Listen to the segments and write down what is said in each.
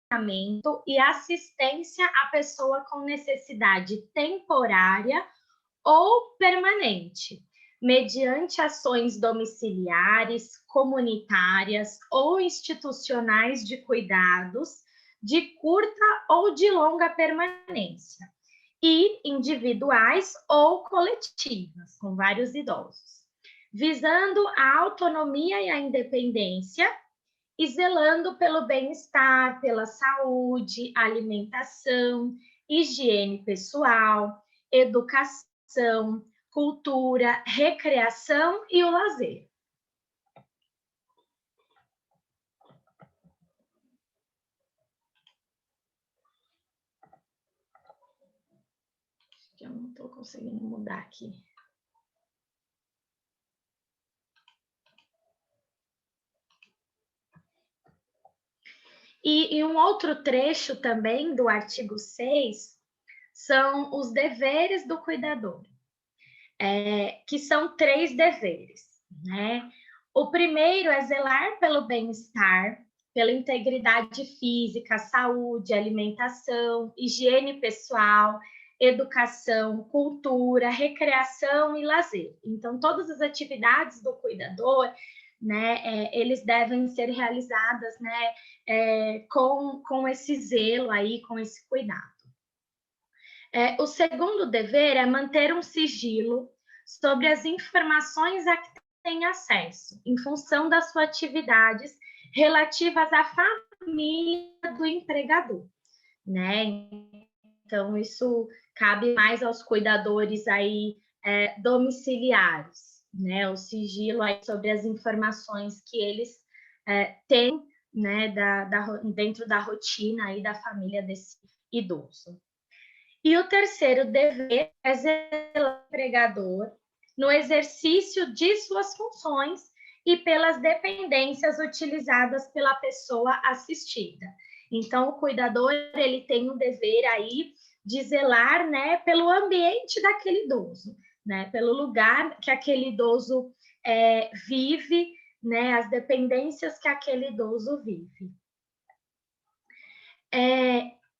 acompanhamento e assistência à pessoa com necessidade temporária ou permanente, mediante ações domiciliares, comunitárias ou institucionais de cuidados de curta ou de longa permanência, e individuais ou coletivas, com vários idosos, visando a autonomia e a independência e zelando pelo bem-estar, pela saúde, alimentação, higiene pessoal, educação, cultura, recreação e o lazer. Eu não estou conseguindo mudar aqui. E um outro trecho também do artigo 6 são os deveres do cuidador, que são 3 deveres, né? O primeiro é zelar pelo bem-estar, pela integridade física, saúde, alimentação, higiene pessoal, educação, cultura, recreação e lazer. Então, todas as atividades do cuidador, né, eles devem ser realizadas, né, com esse zelo aí, com esse cuidado. O segundo dever é manter um sigilo sobre as informações a que tem acesso, em função das suas atividades relativas à família do empregador, né? Então, isso cabe mais aos cuidadores aí domiciliares, né? O sigilo aí sobre as informações que eles têm, né, dentro da rotina aí da família desse idoso. E o terceiro dever é zelar pelo empregador no exercício de suas funções e pelas dependências utilizadas pela pessoa assistida. Então, o cuidador, ele tem um dever aí de zelar, né, pelo ambiente daquele idoso, né, pelo lugar que aquele idoso vive, né, as dependências que aquele idoso vive.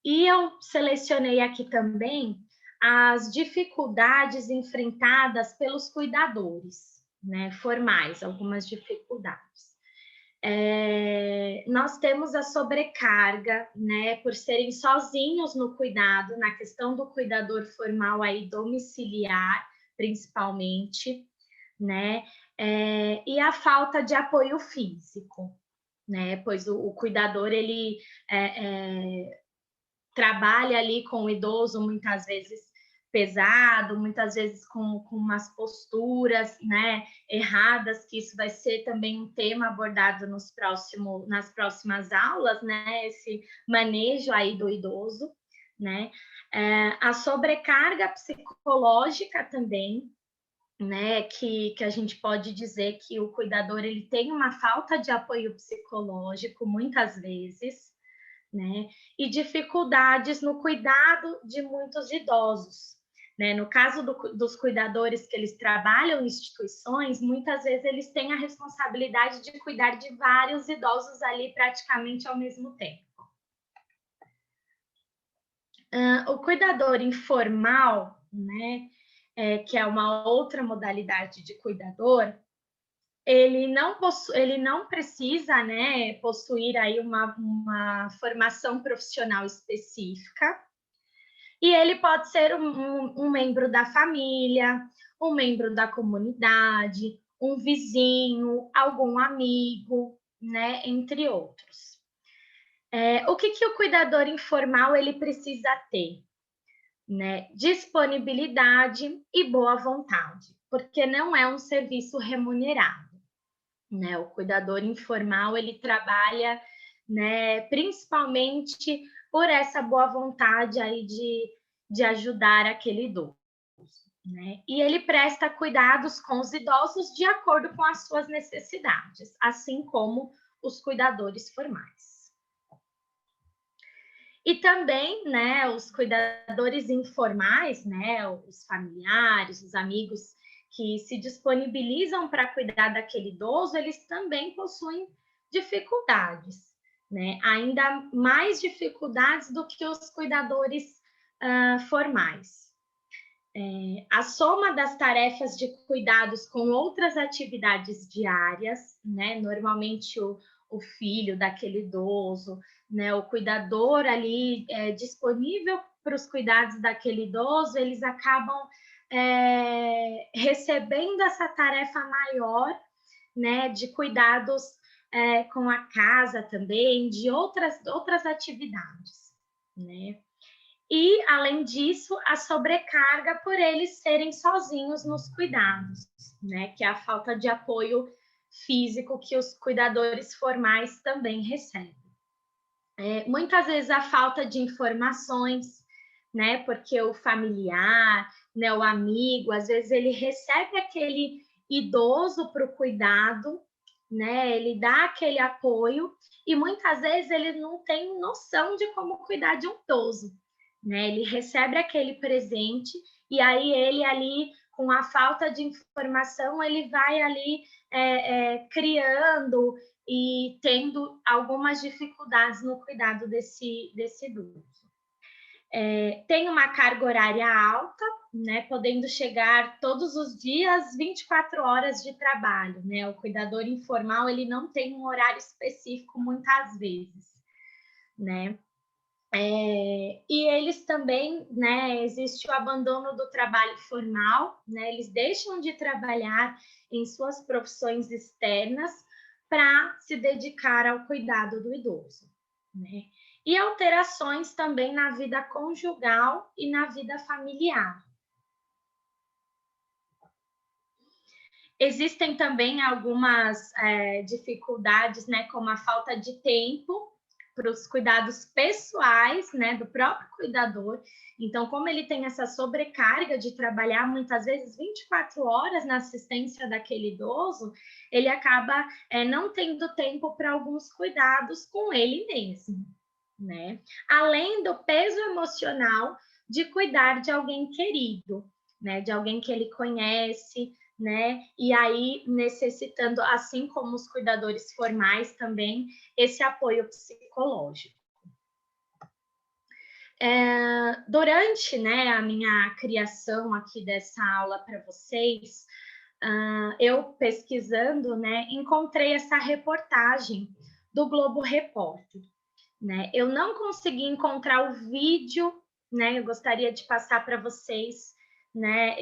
E eu selecionei aqui também as dificuldades enfrentadas pelos cuidadores, né, formais, algumas dificuldades. Nós temos a sobrecarga, né, por serem sozinhos no cuidado, na questão do cuidador formal aí domiciliar, principalmente, né, e a falta de apoio físico, né, pois o cuidador, ele trabalha ali com o idoso muitas vezes pesado, muitas vezes com umas posturas, né, erradas, que isso vai ser também um tema abordado nas próximas aulas, né, esse manejo aí do idoso, né, a sobrecarga psicológica também, né, que a gente pode dizer que o cuidador, ele tem uma falta de apoio psicológico muitas vezes, né, e dificuldades no cuidado de muitos idosos, né? No caso dos cuidadores que eles trabalham em instituições, muitas vezes eles têm a responsabilidade de cuidar de vários idosos ali praticamente ao mesmo tempo. O cuidador informal, né, que é uma outra modalidade de cuidador, ele não precisa, né, possuir aí uma formação profissional específica, e ele pode ser um membro da família, um membro da comunidade, um vizinho, algum amigo, né, entre outros. O que o cuidador informal ele precisa ter? Né? Disponibilidade e boa vontade, porque não é um serviço remunerado, né? O cuidador informal, ele trabalha, né, principalmente por essa boa vontade aí de ajudar aquele idoso, né? E ele presta cuidados com os idosos de acordo com as suas necessidades, assim como os cuidadores formais. E também, né, os cuidadores informais, né, os familiares, os amigos que se disponibilizam para cuidar daquele idoso, eles também possuem dificuldades, né? Ainda mais dificuldades do que os cuidadores formais. A soma das tarefas de cuidados com outras atividades diárias, né? Normalmente o filho daquele idoso, né? O cuidador ali disponível para os cuidados daquele idoso, eles acabam recebendo essa tarefa maior, né? De cuidados com a casa também, de outras atividades, né? E, além disso, a sobrecarga por eles serem sozinhos nos cuidados, né? Que é a falta de apoio físico que os cuidadores formais também recebem. Muitas vezes a falta de informações, né? Porque o familiar, né, o amigo, às vezes ele recebe aquele idoso para o cuidado, né? Ele dá aquele apoio e muitas vezes ele não tem noção de como cuidar de um idoso, né? Ele recebe aquele presente e aí ele ali, com a falta de informação, ele vai ali criando e tendo algumas dificuldades no cuidado desse idoso. Tem uma carga horária alta, né, podendo chegar todos os dias 24 horas de trabalho, né? O cuidador informal ele não tem um horário específico muitas vezes, né? E eles também, né, existe o abandono do trabalho formal, né, eles deixam de trabalhar em suas profissões externas para se dedicar ao cuidado do idoso, né? E alterações também na vida conjugal e na vida familiar. Existem também algumas dificuldades, né, como a falta de tempo para os cuidados pessoais, né, do próprio cuidador. Então, como ele tem essa sobrecarga de trabalhar muitas vezes 24 horas na assistência daquele idoso, ele acaba não tendo tempo para alguns cuidados com ele mesmo, né? Além do peso emocional de cuidar de alguém querido, né, de alguém que ele conhece, né? E aí necessitando, assim como os cuidadores formais também, esse apoio psicológico. Durante, né, a minha criação aqui dessa aula para vocês, eu pesquisando, né, encontrei essa reportagem do Globo Repórter, né? Eu não consegui encontrar o vídeo, né? Eu gostaria de passar para vocês, né,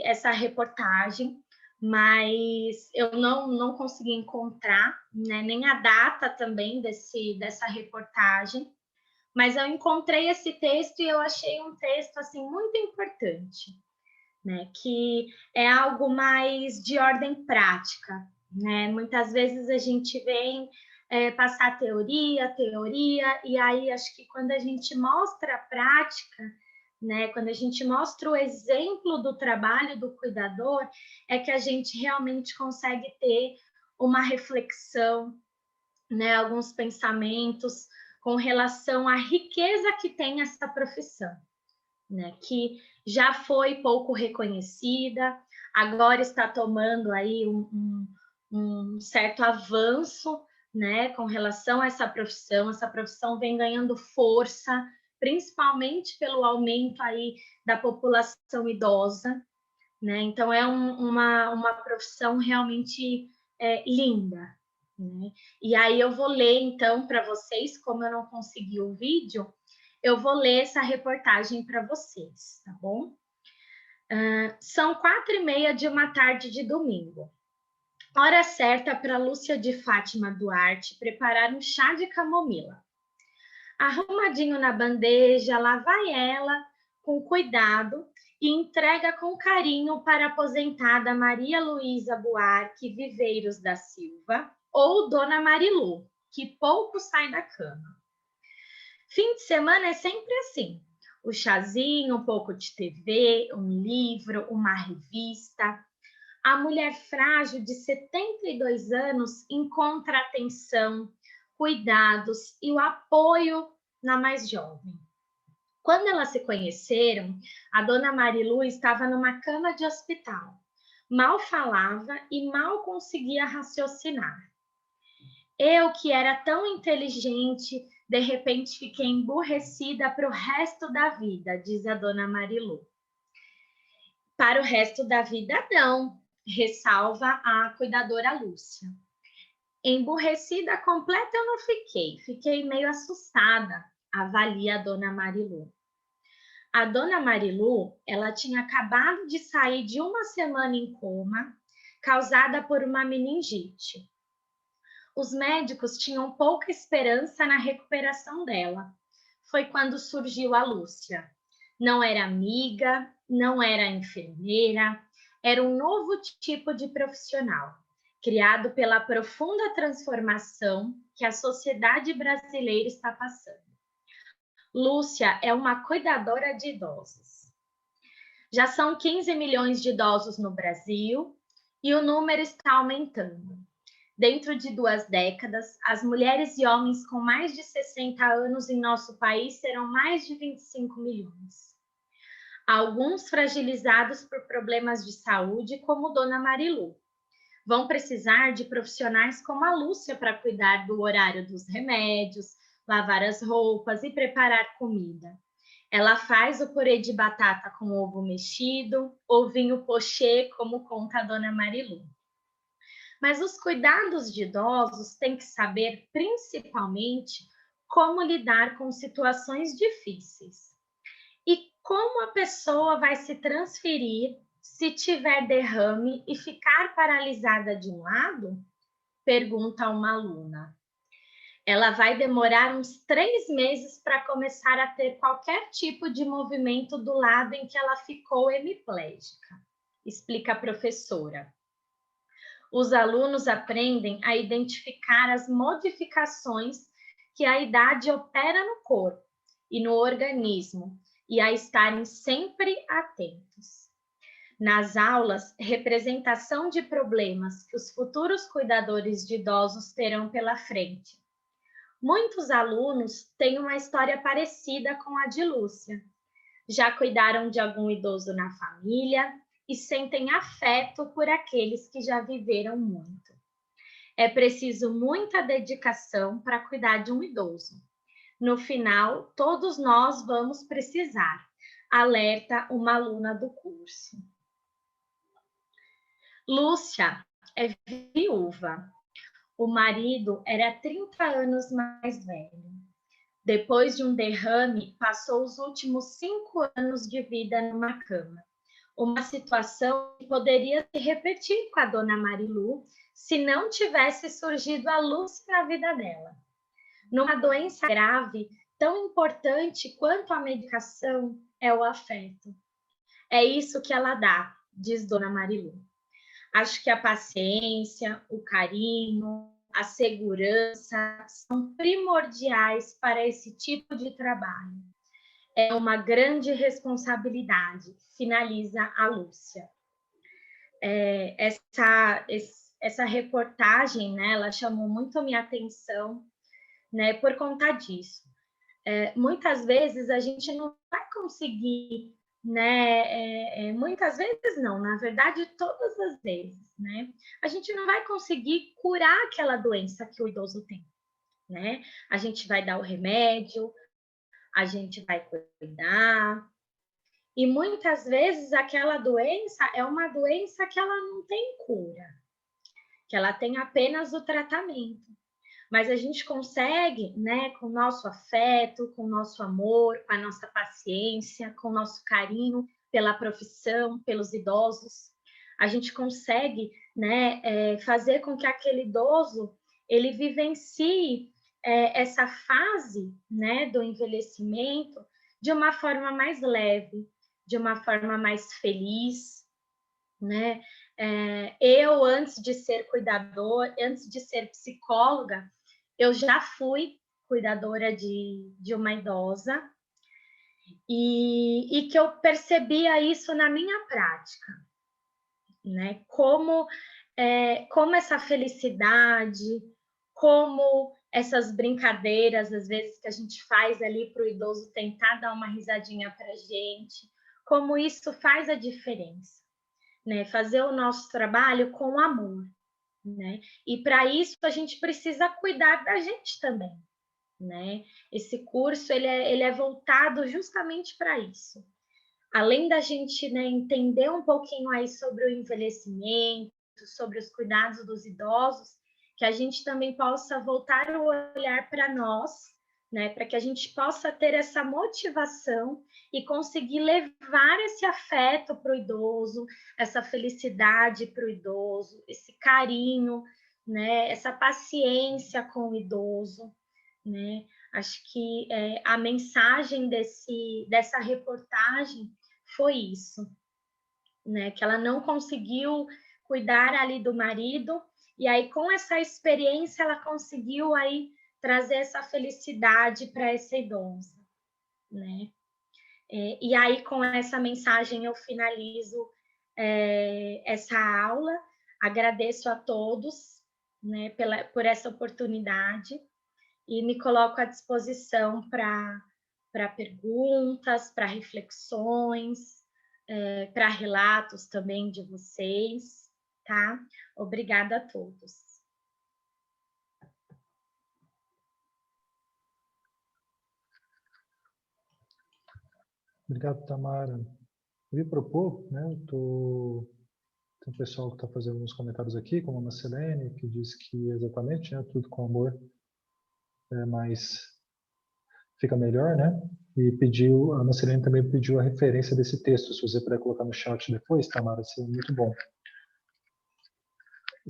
essa reportagem, mas eu não consegui encontrar, né, nem a data também dessa reportagem, mas eu encontrei esse texto e eu achei um texto assim muito importante, né, que é algo mais de ordem prática, né? Muitas vezes a gente vem passar teoria, e aí acho que quando a gente mostra a prática, né, quando a gente mostra o exemplo do trabalho do cuidador, é que a gente realmente consegue ter uma reflexão, né, alguns pensamentos com relação à riqueza que tem essa profissão, né, que já foi pouco reconhecida, agora está tomando aí um certo avanço, né, com relação a essa profissão vem ganhando força, principalmente pelo aumento aí da população idosa, né, então é uma profissão realmente linda, né? E aí eu vou ler então para vocês, como eu não consegui o vídeo, eu vou ler essa reportagem para vocês, tá bom? São 4h30 de uma tarde de domingo. Hora certa para Lúcia de Fátima Duarte preparar um chá de camomila. Arrumadinho na bandeja, lá vai ela, com cuidado, e entrega com carinho para a aposentada Maria Luísa Buarque Viveiros da Silva, ou Dona Marilu, que pouco sai da cama. Fim de semana é sempre assim. O chazinho, um pouco de TV, um livro, uma revista. A mulher frágil de 72 anos encontra atenção, cuidados e o apoio na mais jovem. Quando elas se conheceram, a dona Marilu estava numa cama de hospital. Mal falava e mal conseguia raciocinar. Eu que era tão inteligente, de repente fiquei emburrecida para o resto da vida, diz a dona Marilu. Para o resto da vida, não, ressalva a cuidadora Lúcia. Emburrecida completa eu não fiquei meio assustada, avalia a dona Marilu. A dona Marilu, ela tinha acabado de sair de uma semana em coma, causada por uma meningite. Os médicos tinham pouca esperança na recuperação dela. Foi quando surgiu a Lúcia. Não era amiga, não era enfermeira, era um novo tipo de profissional, criado pela profunda transformação que a sociedade brasileira está passando. Lúcia é uma cuidadora de idosos. Já são 15 milhões de idosos no Brasil e o número está aumentando. Dentro de 2 décadas, as mulheres e homens com mais de 60 anos em nosso país serão mais de 25 milhões. Alguns fragilizados por problemas de saúde, como Dona Marilu. Vão precisar de profissionais como a Lúcia para cuidar do horário dos remédios, lavar as roupas e preparar comida. Ela faz o purê de batata com ovo mexido, ou vinho pochê, como conta a Dona Marilu. Mas os cuidados de idosos têm que saber, principalmente, como lidar com situações difíceis. E como a pessoa vai se transferir se tiver derrame e ficar paralisada de um lado? Pergunta uma aluna. Ela vai demorar uns 3 meses para começar a ter qualquer tipo de movimento do lado em que ela ficou hemiplégica, explica a professora. Os alunos aprendem a identificar as modificações que a idade opera no corpo e no organismo e a estarem sempre atentos. Nas aulas, representação de problemas que os futuros cuidadores de idosos terão pela frente. Muitos alunos têm uma história parecida com a de Lúcia. Já cuidaram de algum idoso na família e sentem afeto por aqueles que já viveram muito. É preciso muita dedicação para cuidar de um idoso. No final, todos nós vamos precisar, alerta uma aluna do curso. Lúcia é viúva. O marido era 30 anos mais velho. Depois de um derrame, passou os últimos 5 anos de vida numa cama. Uma situação que poderia se repetir com a dona Marilu se não tivesse surgido a luz na vida dela. Numa doença grave, tão importante quanto a medicação é o afeto. É isso que ela dá, diz dona Marilu. Acho que a paciência, o carinho, a segurança são primordiais para esse tipo de trabalho. É uma grande responsabilidade, finaliza a Lúcia. Essa reportagem, né, ela chamou muito a minha atenção, né, por conta disso. Muitas vezes a gente não vai conseguir, né, muitas vezes não, na verdade todas as vezes, né, a gente não vai conseguir curar aquela doença que o idoso tem, né? A gente vai dar o remédio, a gente vai cuidar, e muitas vezes aquela doença é uma doença que ela não tem cura, que ela tem apenas o tratamento. Mas a gente consegue, né, com o nosso afeto, com o nosso amor, com a nossa paciência, com o nosso carinho pela profissão, pelos idosos, a gente consegue, né, fazer com que aquele idoso ele vivencie essa fase, né, do envelhecimento de uma forma mais leve, de uma forma mais feliz, né? Eu, antes de ser cuidador, antes de ser psicóloga, eu já fui cuidadora de uma idosa e que eu percebia isso na minha prática, né? Como essa felicidade, como essas brincadeiras, às vezes, que a gente faz ali para o idoso tentar dar uma risadinha para a gente, como isso faz a diferença, né? Fazer o nosso trabalho com amor. né? E para isso a gente precisa cuidar da gente também, né? Esse curso ele é voltado justamente para isso. Além da gente, né, entender um pouquinho aí sobre o envelhecimento, sobre os cuidados dos idosos, que a gente também possa voltar o olhar para nós, né, para que a gente possa ter essa motivação e conseguir levar esse afeto para o idoso, essa felicidade para o idoso, esse carinho, né, essa paciência com o idoso, né? Acho que a mensagem dessa reportagem foi isso, né? Que ela não conseguiu cuidar ali do marido, e aí com essa experiência ela conseguiu aí trazer essa felicidade para essa idosa, né? E aí com essa mensagem eu finalizo essa aula, agradeço a todos, né, por essa oportunidade e me coloco à disposição para perguntas, para reflexões, para relatos também de vocês, tá? Obrigada a todos. Obrigado, Tamara. Eu ia propor, né? Tem um pessoal que está fazendo uns comentários aqui, como a Marcelene, que diz que exatamente, né, tudo com amor é mais fica melhor, né? E a Marcelene também pediu a referência desse texto. Se você puder colocar no chat depois, Tamara, seria muito bom.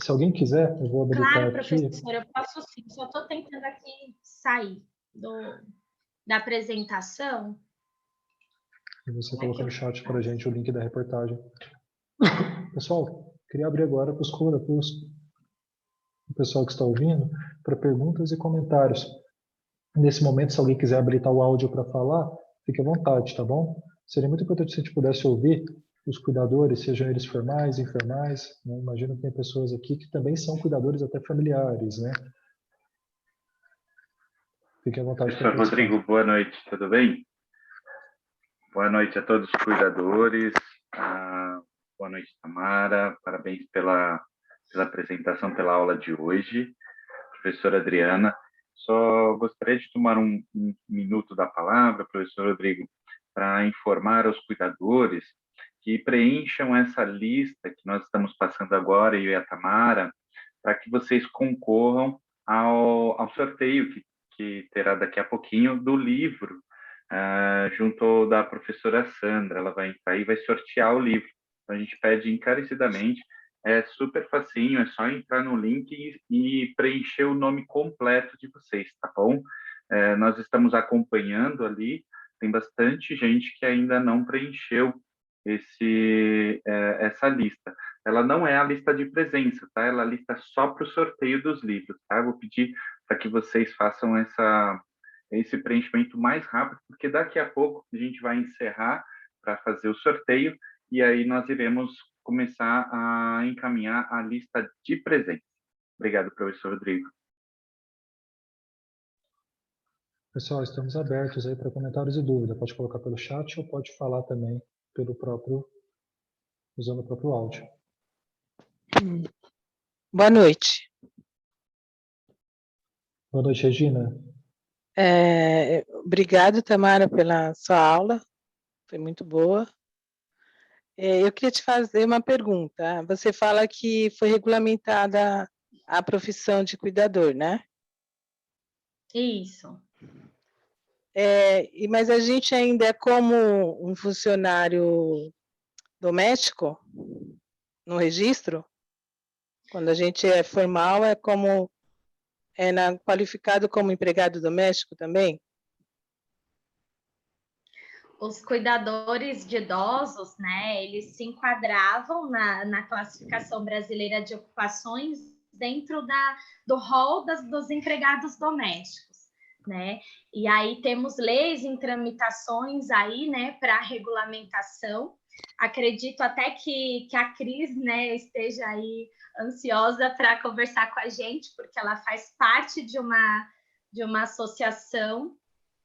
Se alguém quiser, eu vou habilitar Claro, aqui. professor, eu posso sim. Só estou tentando aqui sair da apresentação. E você Como é que coloca eu no chat para a faço? gente o link da reportagem. Pessoal, queria abrir agora para o pessoal que está ouvindo, para perguntas e comentários. Nesse momento, se alguém quiser habilitar o áudio para falar, fique à vontade, tá bom? Seria muito importante se a gente pudesse ouvir os cuidadores, sejam eles formais, informais, né? Imagino que tem pessoas aqui que também são cuidadores até familiares, né? Fique à vontade para Professor participar. Rodrigo, boa noite, tudo bem? Boa noite a todos os cuidadores, boa noite, Tamara, parabéns pela apresentação, pela aula de hoje. Professora Adriana, só gostaria de tomar um minuto da palavra, professor Rodrigo, para informar aos cuidadores que preencham essa lista que nós estamos passando agora, eu e a Tamara, para que vocês concorram ao sorteio que terá daqui a pouquinho do livro, junto da professora Sandra. Ela vai entrar e vai sortear o livro. Então, a gente pede encarecidamente, é super facinho, é só entrar no link e preencher o nome completo de vocês, tá bom? Nós estamos acompanhando ali, tem bastante gente que ainda não preencheu essa lista. Ela não é a lista de presença, tá? Ela é a lista só para o sorteio dos livros, tá? Eu vou pedir para que vocês façam esse preenchimento mais rápido, porque daqui a pouco a gente vai encerrar para fazer o sorteio e aí nós iremos começar a encaminhar a lista de presença. Obrigado, professor Rodrigo. Pessoal, estamos abertos aí para comentários e dúvidas. Pode colocar pelo chat ou pode falar também usando o próprio áudio. Boa noite. Boa noite, Regina. Obrigado, Tamara, pela sua aula. Foi muito boa. Eu queria te fazer uma pergunta. Você fala que foi regulamentada a profissão de cuidador, né? Isso. Mas a gente ainda é como um funcionário doméstico no registro? Quando a gente é formal, qualificado como empregado doméstico também? Os cuidadores de idosos, né, eles se enquadravam na classificação brasileira de ocupações dentro do rol dos empregados domésticos, né? E aí temos leis em tramitações aí, né, para regulamentação. Acredito até que a Cris, né, esteja aí ansiosa para conversar com a gente, porque ela faz parte de uma associação,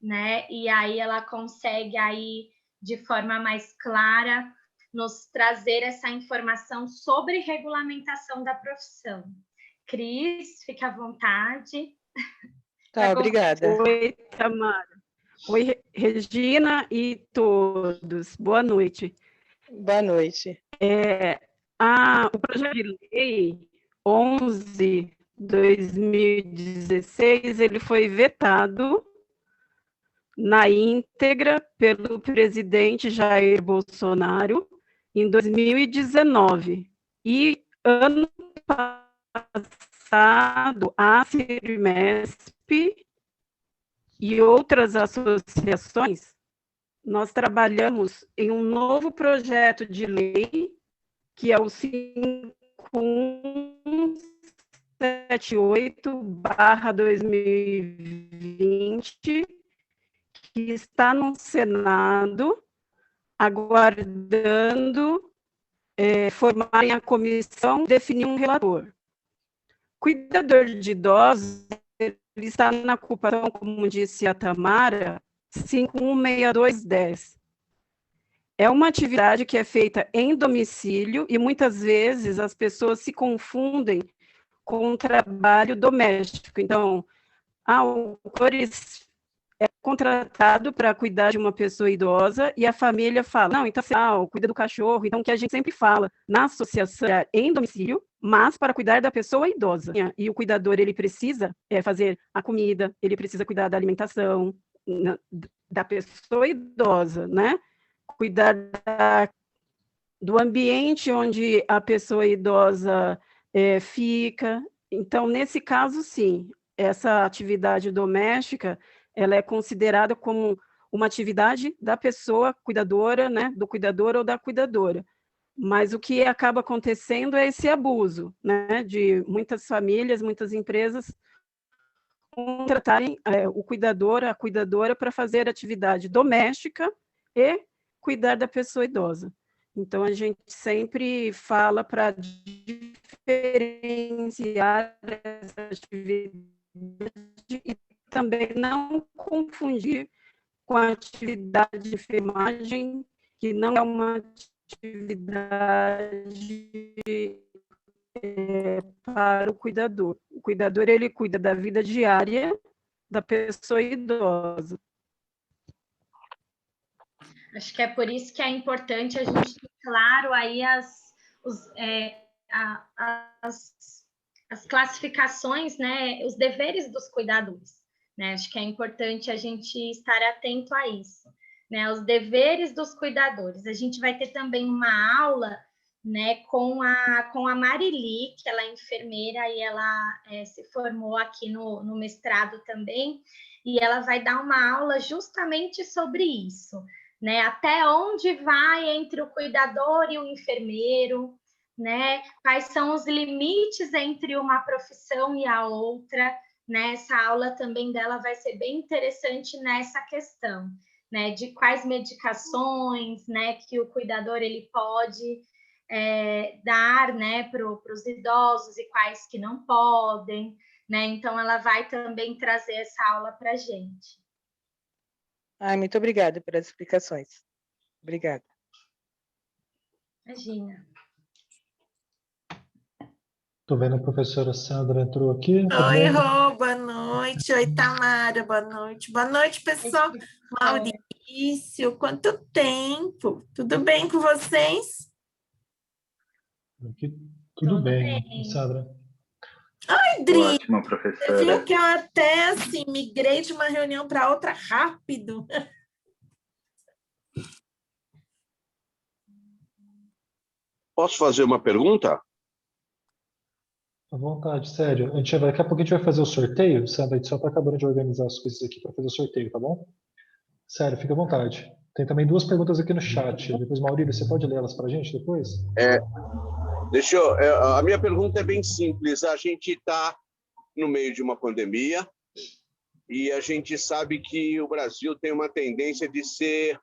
né? E aí ela consegue aí de forma mais clara nos trazer essa informação sobre regulamentação da profissão. Cris, fique à vontade. Tá, obrigada. Oi, Tamara. Oi, Regina e todos. Boa noite. Boa noite. O projeto de lei 11/2016, ele foi vetado na íntegra pelo presidente Jair Bolsonaro em 2019. E ano passado, a Firmesp e outras associações, nós trabalhamos em um novo projeto de lei, que é o 5178/2020, que está no Senado, aguardando formarem a comissão e definir um relator. Cuidador de idosos, ele está na ocupação, como disse a Tamara, 516210. É uma atividade que é feita em domicílio e muitas vezes as pessoas se confundem com o trabalho doméstico. Então, o Cores é contratado para cuidar de uma pessoa idosa e a família fala, não, então, cuida do cachorro. Então, o que a gente sempre fala na associação é em domicílio, mas para cuidar da pessoa idosa. E o cuidador, ele precisa fazer a comida, ele precisa cuidar da alimentação da pessoa idosa, né? Cuidar do ambiente onde a pessoa idosa fica. Então, nesse caso, sim, essa atividade doméstica, ela é considerada como uma atividade da pessoa cuidadora, né, do cuidador ou da cuidadora. Mas o que acaba acontecendo é esse abuso, né, de muitas famílias, muitas empresas contratarem o cuidador, a cuidadora para fazer atividade doméstica e cuidar da pessoa idosa. Então, a gente sempre fala para diferenciar essa atividade e também não confundir com a atividade de enfermagem, que não é uma atividade para o cuidador. O cuidador, ele cuida da vida diária da pessoa idosa. Acho que é por isso que é importante a gente ter claro aí as classificações, né, os deveres dos cuidadores, né? Acho que é importante a gente estar atento a isso, né? Os deveres dos cuidadores. A gente vai ter também uma aula, né, com a Marili, que ela é enfermeira e ela se formou aqui no mestrado também, e ela vai dar uma aula justamente sobre isso, né? Até onde vai entre o cuidador e o enfermeiro, né? Quais são os limites entre uma profissão e a outra, né? Essa aula também dela vai ser bem interessante nessa questão, né? De quais medicações, né, que o cuidador ele pode dar, né, para os idosos e quais que não podem, né? Então ela vai também trazer essa aula para a gente. Muito obrigada pelas explicações. Obrigada. Imagina. Estou vendo a professora Sandra entrou aqui. Oi, Rô, boa noite. Oi, Tamara, boa noite. Boa noite, pessoal. Maurício, quanto tempo? Tudo bem com vocês? Aqui, tudo bem, Sandra. Oi, Dri. Ótimo, professora. Você viu que eu até assim, migrei de uma reunião para outra rápido. Posso fazer uma pergunta? À vontade, sério. Daqui a pouco a gente vai fazer o sorteio, Sandra. A gente só está acabando de organizar as coisas aqui para fazer o sorteio, tá bom? Sério, fica à vontade. Tem também 2 perguntas aqui no chat. Depois, Maurílio, você pode ler elas para a gente depois? A minha pergunta é bem simples. A gente está no meio de uma pandemia e a gente sabe que o Brasil tem uma tendência de ser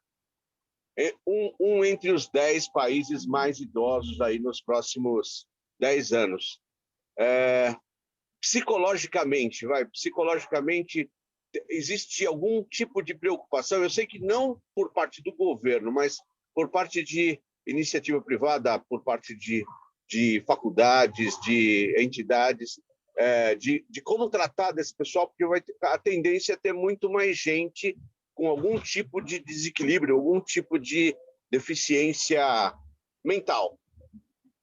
um entre os 10 países mais idosos aí nos próximos 10 anos. Psicologicamente, existe algum tipo de preocupação? Eu sei que não por parte do governo, mas por parte de iniciativa privada, por parte de faculdades, de entidades, de como tratar desse pessoal, porque a tendência é ter muito mais gente com algum tipo de desequilíbrio, algum tipo de deficiência mental.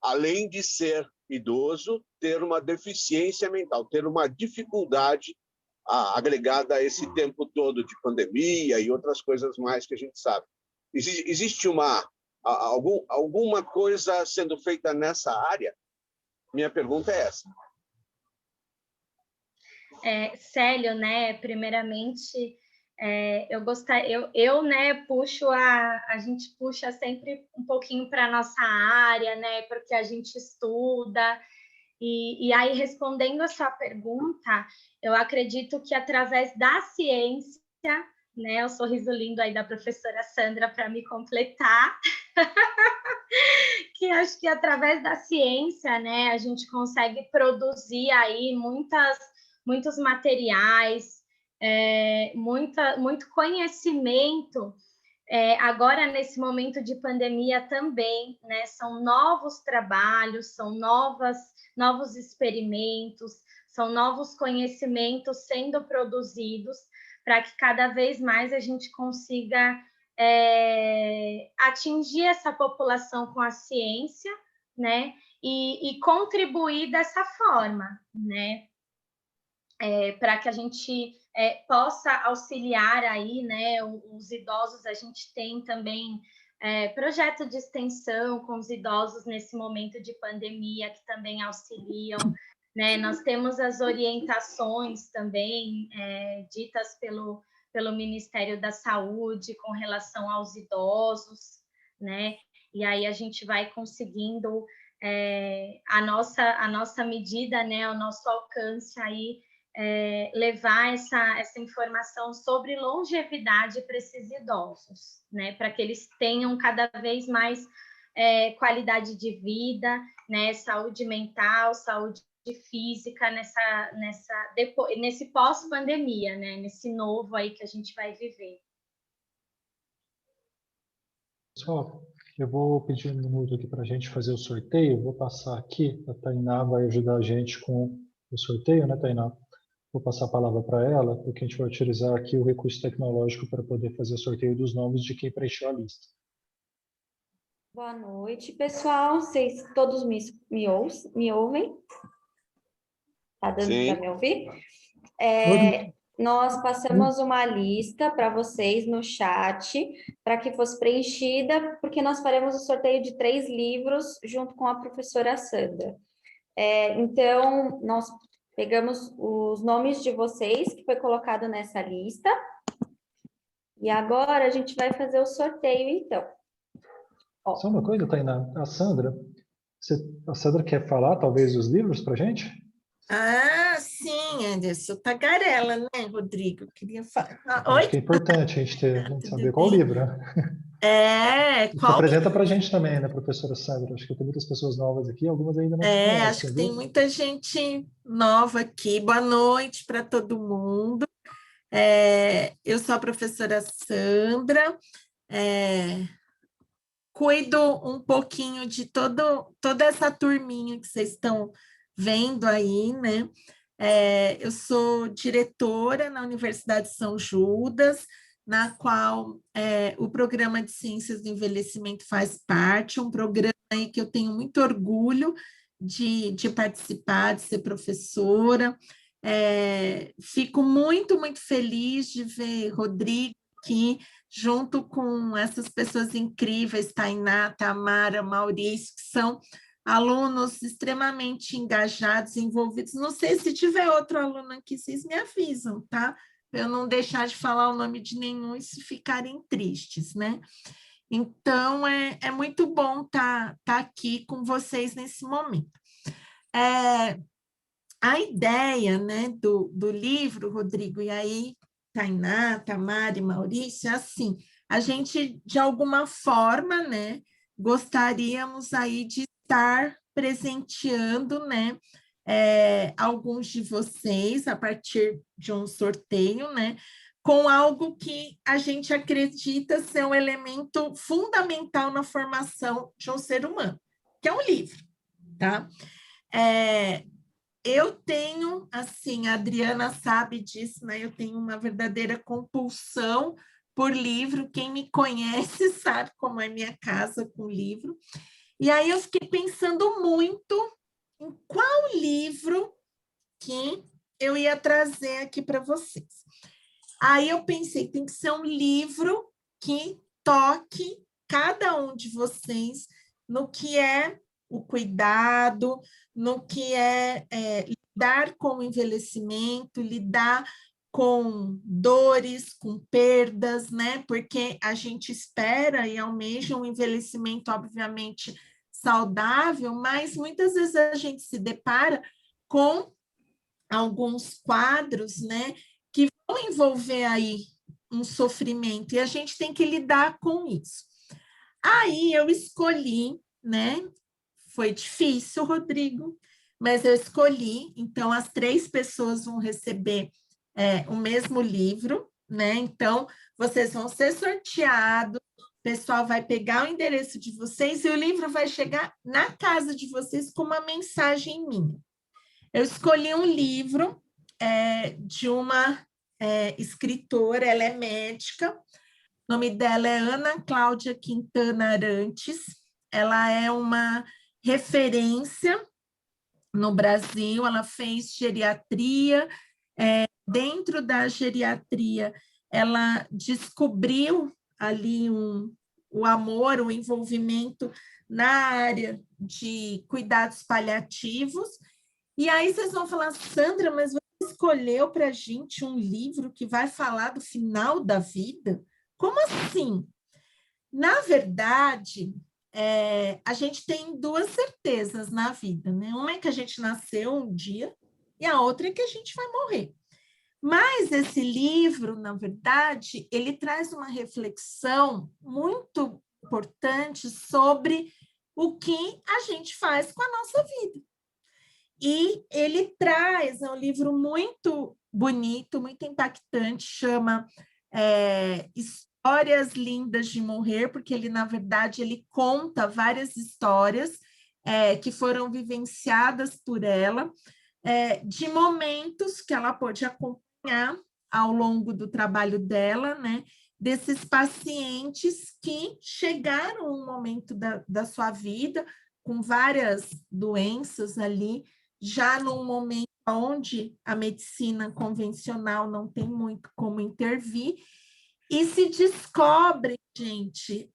Além de ser idoso, ter uma deficiência mental, ter uma dificuldade agregada a esse tempo todo de pandemia e outras coisas mais que a gente sabe. Existe alguma coisa sendo feita nessa área? Minha pergunta é essa. Célio, né, primeiramente, eu né, a gente puxa sempre um pouquinho para a nossa área, né, porque a gente estuda, e aí, respondendo a sua pergunta, eu acredito que através da ciência, né, o sorriso lindo aí da professora Sandra para me completar, que acho que através da ciência, né, a gente consegue produzir aí muitos materiais, muito conhecimento. Agora, nesse momento de pandemia também, né, são novos trabalhos, são novos experimentos, são novos conhecimentos sendo produzidos para que cada vez mais a gente consiga atingir essa população com a ciência, né, e contribuir dessa forma, né, para que a gente possa auxiliar aí, né, os idosos. A gente tem também projeto de extensão com os idosos nesse momento de pandemia, que também auxiliam, né? Nós temos as orientações também ditas pelo Ministério da Saúde com relação aos idosos, né? E aí a gente vai conseguindo a nossa medida, né, ao nosso alcance aí, levar essa informação sobre longevidade para esses idosos, né, para que eles tenham cada vez mais qualidade de vida, né, saúde mental, saúde física nesse pós-pandemia, né, nesse novo aí que a gente vai viver. Pessoal, eu vou pedir um minuto aqui para a gente fazer o sorteio. Vou passar aqui, a Tainá vai ajudar a gente com o sorteio, né, Tainá? Vou passar a palavra para ela, porque a gente vai utilizar aqui o recurso tecnológico para poder fazer o sorteio dos nomes de quem preencheu a lista. Boa noite, pessoal. Vocês todos me ouvem? Tá dando para me ouvir? Nós passamos uma lista para vocês no chat, para que fosse preenchida, porque nós faremos o sorteio de 3 livros junto com a professora Sandra. Então, nós pegamos os nomes de vocês, que foi colocado nessa lista, e agora a gente vai fazer o sorteio, então. Só uma coisa, Tainá, a Sandra quer falar, talvez, os livros para a gente? Sim, Anderson, tagarela, né, Rodrigo? Eu queria falar. Acho que é importante a gente saber qual livro, né? Se apresenta para a gente também, né, professora Sandra? Acho que tem muitas pessoas novas aqui, algumas ainda não conhecem. Acho que tem muita gente nova aqui. Boa noite para todo mundo. Eu sou a professora Sandra, cuido um pouquinho de toda essa turminha que vocês estão vendo aí, né? Eu sou diretora na Universidade de São Judas, na qual o Programa de Ciências do Envelhecimento faz parte, um programa aí que eu tenho muito orgulho de participar, de ser professora. Fico muito, muito feliz de ver Rodrigo aqui, junto com essas pessoas incríveis, Tainá, Tamara, Maurício, que são alunos extremamente engajados, envolvidos. Não sei se tiver outro aluno aqui, vocês me avisam, tá? Para eu não deixar de falar o nome de nenhum e se ficarem tristes, né? Então, é muito bom tá aqui com vocês nesse momento. A ideia, né, do livro, Rodrigo, e aí Tainá, Tamara e Maurício, é assim, a gente, de alguma forma, né, gostaríamos aí de estar presenteando, né, alguns de vocês, a partir de um sorteio, né, com algo que a gente acredita ser um elemento fundamental na formação de um ser humano, que é um livro, tá? eu tenho, assim, a Adriana sabe disso, né? Eu tenho uma verdadeira compulsão por livro. Quem me conhece sabe como é minha casa com livro. E aí eu fiquei pensando muito em qual livro que eu ia trazer aqui para vocês. Aí eu pensei, tem que ser um livro que toque cada um de vocês no que é o cuidado, no que é lidar com o envelhecimento, lidar com dores, com perdas, né? Porque a gente espera e almeja um envelhecimento, obviamente, saudável, mas muitas vezes a gente se depara com alguns quadros, né, que vão envolver aí um sofrimento, e a gente tem que lidar com isso. Aí eu escolhi, né, foi difícil, Rodrigo, mas eu escolhi, então as 3 pessoas vão receber o mesmo livro, né, então vocês vão ser sorteados, o pessoal vai pegar o endereço de vocês e o livro vai chegar na casa de vocês com uma mensagem minha. Eu escolhi um livro de uma escritora, ela é médica, o nome dela é Ana Cláudia Quintana Arantes, ela é uma referência no Brasil, ela fez geriatria, dentro da geriatria, ela descobriu ali o amor, o envolvimento na área de cuidados paliativos. E aí vocês vão falar, Sandra, mas você escolheu para a gente um livro que vai falar do final da vida? Como assim? Na verdade, a gente tem 2 certezas na vida, né? Uma é que a gente nasceu um dia e a outra é que a gente vai morrer. Mas esse livro, na verdade, ele traz uma reflexão muito importante sobre o que a gente faz com a nossa vida. E ele traz, é um livro muito bonito, muito impactante, chama Histórias Lindas de Morrer, porque ele, na verdade, ele conta várias histórias que foram vivenciadas por ela, de momentos que ela pôde acompanhar ao longo do trabalho dela, né? Desses pacientes que chegaram um momento da sua vida com várias doenças ali, já num momento onde a medicina convencional não tem muito como intervir, e se descobre, gente,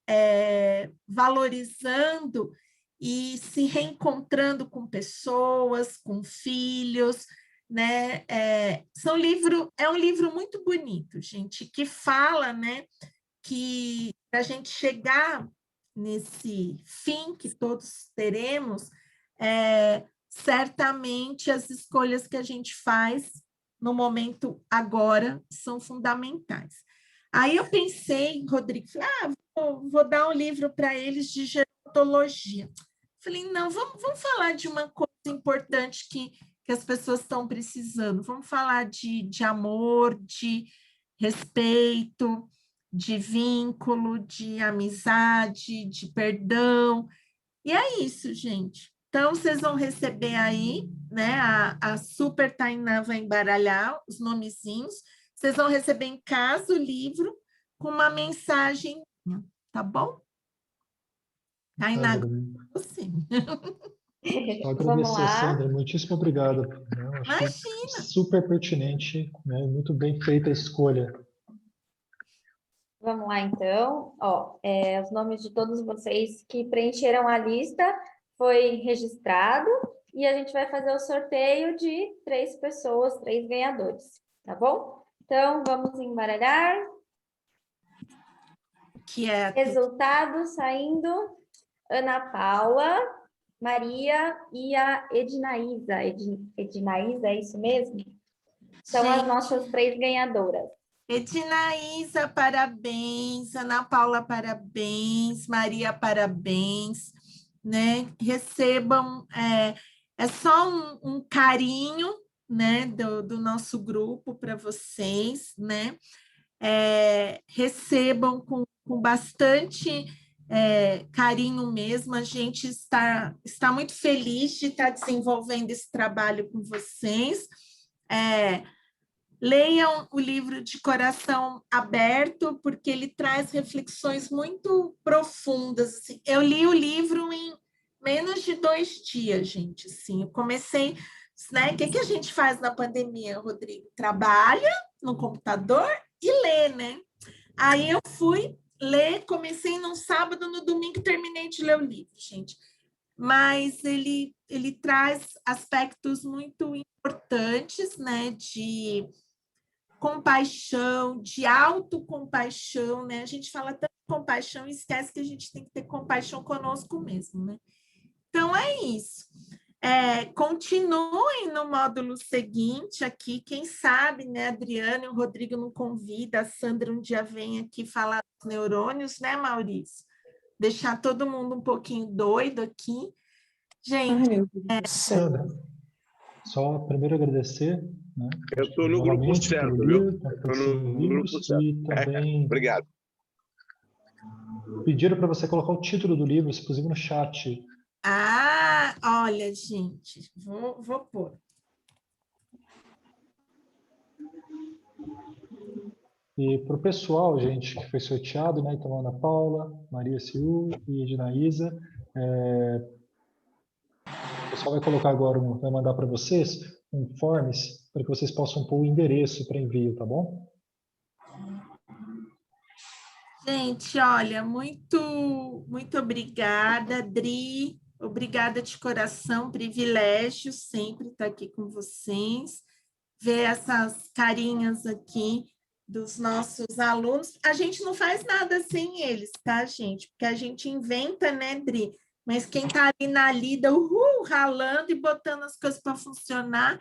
valorizando e se reencontrando com pessoas, com filhos, né? É um livro muito bonito, gente, que fala, né, que para a gente chegar nesse fim que todos teremos, certamente as escolhas que a gente faz no momento agora são fundamentais. Aí eu pensei, Rodrigo, vou dar um livro para eles de gerontologia. Falei, não, vamos falar de uma coisa importante que as pessoas estão precisando. Vamos falar de amor, de respeito, de vínculo, de amizade, de perdão. E é isso, gente. Então, vocês vão receber aí, né? A Super Tainá vai embaralhar os nomezinhos. Vocês vão receber em casa o livro com uma mensagem, tá bom? Tainá, você. Só agradecer, Sandra. Muitíssimo obrigado. Imagina! Super pertinente, né? Muito bem feita a escolha. Vamos lá, então. Os nomes de todos vocês que preencheram a lista foi registrado e a gente vai fazer o sorteio de 3 pessoas, 3 ganhadores, tá bom? Então, vamos embaralhar. Resultado saindo: Ana Paula, Maria e a Ednaísa. Ednaísa, é isso mesmo? São as nossas 3 ganhadoras. Ednaísa, parabéns. Ana Paula, parabéns. Maria, parabéns. Né? Recebam, é só um carinho, né, do nosso grupo para vocês, né? Recebam com bastante carinho mesmo. A gente está muito feliz de estar desenvolvendo esse trabalho com vocês. Leiam o livro de coração aberto, porque ele traz reflexões muito profundas. Assim. Eu li o livro em menos de 2 dias, gente. Assim, eu comecei... Né? O que a gente faz na pandemia, Rodrigo? Trabalha no computador e lê, né? Aí eu fui ler, comecei num sábado, no domingo terminei de ler o livro, gente. Mas ele traz aspectos muito importantes, né? De compaixão, de autocompaixão, né? A gente fala tanto de compaixão e esquece que a gente tem que ter compaixão conosco mesmo, né? Então, é isso. Continuem no módulo seguinte aqui, quem sabe, né, Adriana e o Rodrigo não convida, a Sandra um dia vem aqui falar dos neurônios, né, Maurício? Deixar todo mundo um pouquinho doido aqui. Gente... Ai, meu Deus do céu. Sandra, só primeiro agradecer, né? Eu estou no grupo novamente certo, pelo viu? livro, pela Estou participação no em grupo livros, certo. e também Obrigado. pediram para você colocar o título do livro, inclusive no chat. Olha, gente, vou pôr. E para o pessoal, gente, que foi sorteado, né? Então, Ana Paula, Maria Ciú e Ednaísa, o pessoal vai colocar agora, vai mandar para vocês um forms para que vocês possam pôr o endereço para envio, tá bom? Gente, olha, muito obrigada, Dri. Obrigada de coração, privilégio sempre estar aqui com vocês. Ver essas carinhas aqui dos nossos alunos. A gente não faz nada sem eles, tá, gente? Porque a gente inventa, né, Dri? Mas quem está ali na lida, ralando e botando as coisas para funcionar,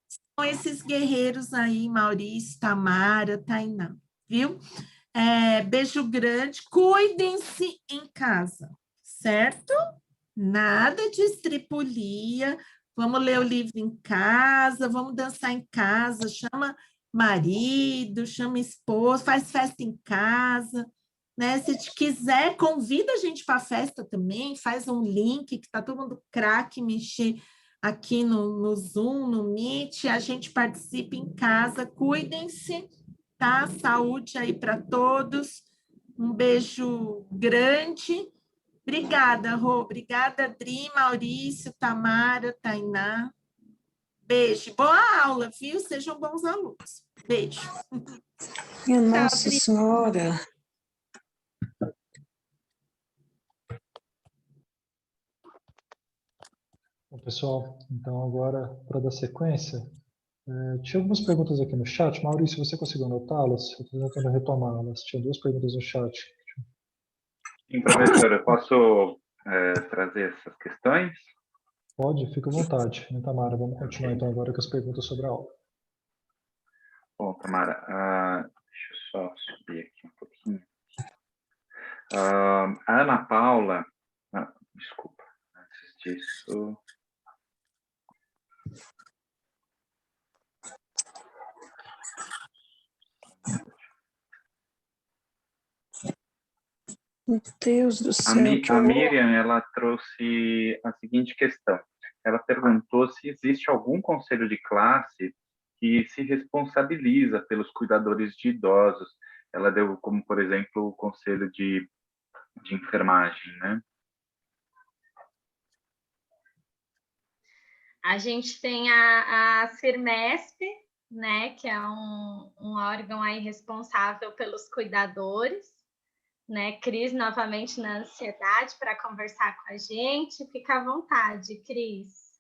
são esses guerreiros aí, Maurício, Tamara, Tainá, viu? Beijo grande, cuidem-se em casa, certo? Nada de estripulia, vamos ler o livro em casa, vamos dançar em casa, chama marido, chama esposo, faz festa em casa, né? Se quiser, convida a gente para a festa também, faz um link, que está todo mundo craque, mexer aqui no Zoom, no Meet, a gente participa em casa, cuidem-se, tá? Saúde aí para todos, um beijo grande. Obrigada, Rô. Obrigada, Dri, Maurício, Tamara, Tainá. Beijo. Boa aula, viu? Sejam bons alunos. Beijo. Nossa Senhora. Bom, pessoal, então agora, para dar sequência, tinha algumas perguntas aqui no chat. Maurício, você conseguiu anotá-las? Eu estou tentando retomá-las. Tinha 2 perguntas no chat. Sim, professor, eu posso trazer essas questões? Pode, fica à vontade. Tamara, vamos continuar então agora com as perguntas sobre a aula. Bom, Tamara, deixa eu só subir aqui um pouquinho. A Ana Paula, desculpa, antes disso... Meu Deus do céu. A Miriam, ela trouxe a seguinte questão. Ela perguntou se existe algum conselho de classe que se responsabiliza pelos cuidadores de idosos. Ela deu como, por exemplo, o conselho de enfermagem, né? A gente tem a CIRMESP, né, que é um órgão aí responsável pelos cuidadores, né? Cris, novamente na ansiedade para conversar com a gente. Fica à vontade, Cris.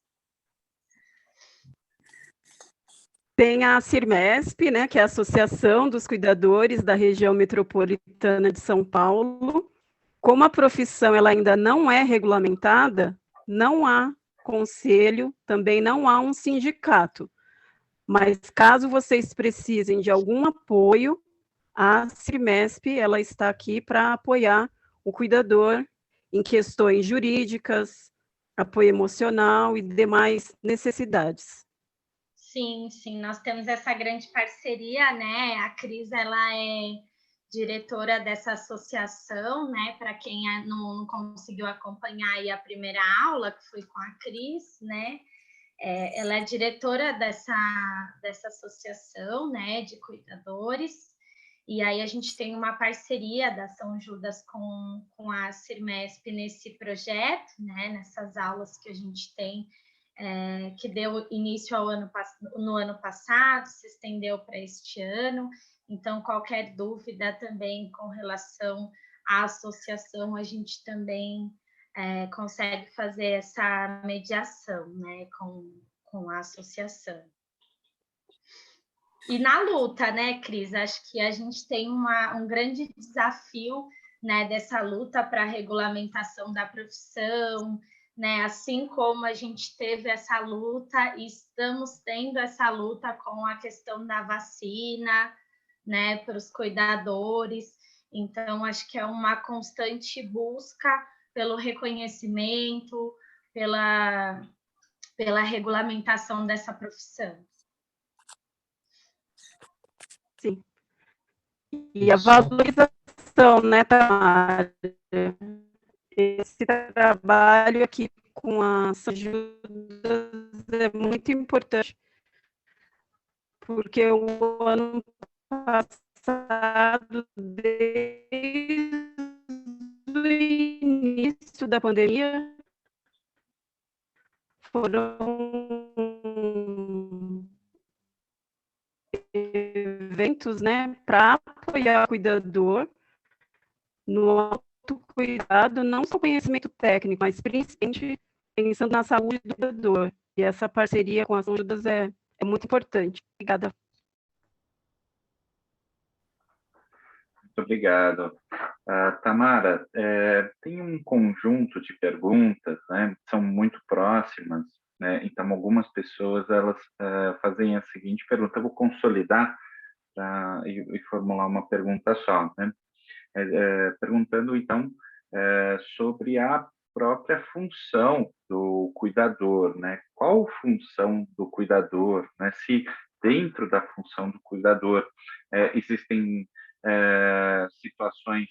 Tem a CIRMESP, né, que é a Associação dos Cuidadores da Região Metropolitana de São Paulo. Como a profissão ela ainda não é regulamentada, não há conselho, também não há um sindicato. Mas caso vocês precisem de algum apoio, a CIRMESP ela está aqui para apoiar o cuidador em questões jurídicas, apoio emocional e demais necessidades. Sim, nós temos essa grande parceria, né? A Cris, ela é diretora dessa associação, né? Para quem não conseguiu acompanhar aí a primeira aula, que foi com a Cris, né? Ela é diretora dessa associação, né, de cuidadores, e aí a gente tem uma parceria da São Judas com a Cirmesp nesse projeto, né, nessas aulas que a gente tem, que deu início no ano passado, se estendeu para este ano. Então, qualquer dúvida também com relação à associação, a gente também consegue fazer essa mediação, né, com a associação. E na luta, né, Cris? Acho que a gente tem um grande desafio, né, dessa luta para a regulamentação da profissão, né? Assim como a gente teve essa luta e estamos tendo essa luta com a questão da vacina, né, para os cuidadores. Então, acho que é uma constante busca pelo reconhecimento, pela regulamentação dessa profissão. Sim. E a valorização, né, Tamara? Esse trabalho aqui com a São Judas é muito importante, porque o ano passado, desde o início da pandemia, foram eventos, né, para apoiar o cuidador no autocuidado, não só conhecimento técnico, mas principalmente pensando na saúde do cuidador. E essa parceria com as São Judas é muito importante. Obrigada. Muito obrigado. Tamara, tem um conjunto de perguntas, né, são muito próximas, né, então algumas pessoas elas fazem a seguinte pergunta, eu vou consolidar e formular uma pergunta só, né, perguntando então sobre a própria função do cuidador, né, qual função do cuidador, né, se dentro da função do cuidador existem situações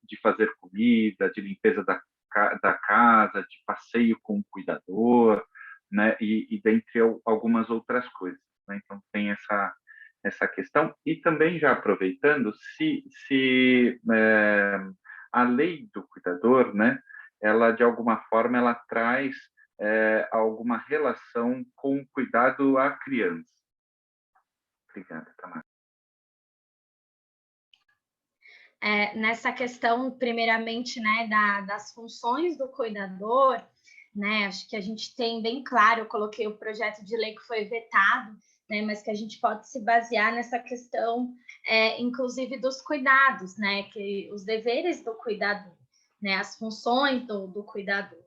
de fazer comida, de limpeza da casa, de passeio com o cuidador, né, e dentre algumas outras coisas, né? Então tem essa questão, e também já aproveitando, se a lei do cuidador, né, ela de alguma forma ela traz alguma relação com o cuidado à criança. Obrigada, Tamara. Nessa questão, primeiramente, né, das funções do cuidador, né, acho que a gente tem bem claro, eu coloquei o projeto de lei que foi vetado, né, mas que a gente pode se basear nessa questão, inclusive dos cuidados, né, que os deveres do cuidador, né, as funções do cuidador,